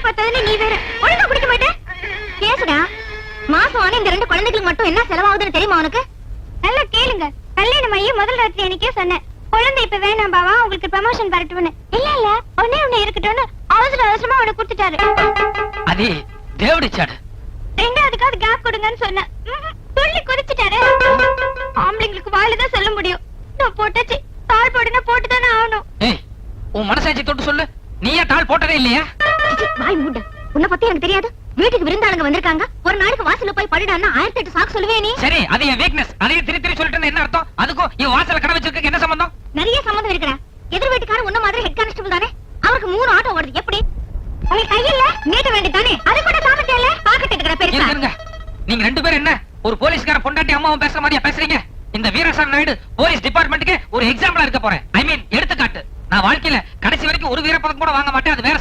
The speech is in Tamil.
பார்த்ததுல நீ வேற ஒழுங்கா குடிக்க மாட்டேன். கேசுடா, மாசம் ஆன இந்த 2 குழந்தைகளுக்கு மட்டும் என்ன செலவாகுதுன்னு தெரியுமா உனக்கு? நல்லா கேளுங்க. கல்யாணம் ஆகி முதல் ராத்திரி எனக்கே சொன்னேன், குழந்தை இப்ப வேணாம் பாவா, உங்களுக்கு ப்ரமோஷன் வரட்டும்னு. இல்ல ஒண்ணே இருக்கட்டும்னு அவசரமா அவனை கொடுத்துட்டாரு. அது தேவடிச்சாடு. ரெண்டாவதுக்காவது கேப் கொடுங்கன்னு சொன்னேன். துள்ளி குதிச்சுட்டாரு. ஆம்பளைங்களுக்கு வாயில்தான் சொல்ல முடியும். நான் போட்டாச்சு, தாள் போடுனா போட்டுதானே ஆகணும். ஏய், உன் மனசாட்சி தொட்டு சொல்லு, நீயே தாள் போட்டதே இல்லையா? வாய் மூட. உன்னை பத்தி எனக்கு தெரியாது. வீட்டுக்கு விருந்தாளுங்க வந்திருக்காங்க, ஒரு நாளைக்கு வாசல்ல போய் படுடான்னா 1008 சாக்கு சொல்லுவே நீ. சரி, அது என் வீக்னஸ். அதையும் திருத்தி சொல்லிட்டு என்ன அர்த்தம்? அதுக்கும் இவ வாசல்ல கடை வச்சிருக்க என்ன சம்பந்தம்? நிறைய சம்பந்தம் இருக்குடா. எதிர் வீட்டுக்காரன் உன்ன மாதிரி ஹெட் கான்ஸ்டபிள் தானே, அவருக்கு 3 ஆட்டோ ஓடுது. எப்படி உங்களுக்கு கையில நீட்ட வேண்டியதானே? அது கூட சாப்பிட்டேல பாக்கெட் எடுக்கிற பெருசா. இருங்க, நீங்க 2 பேரும் என்ன ஒரு போலீஸ்கார பொண்டாட்டி அம்மாவும் பேசுற மாதிரியா பேசுறீங்க? இந்த வீரசாமி நாயுடு போலீஸ் டிபார்ட்மெண்ட்டுக்கு ஒரு எக்ஸாம்பிளா இருக்க போறேன். ஐ மீன் எடுத்துக்காட்டு. நான் வாழ்க்கையில கடைசி வரைக்கும் ஒரு வீரப்பதக்கம் கூட வாங்க மாட்டேன், அது வேற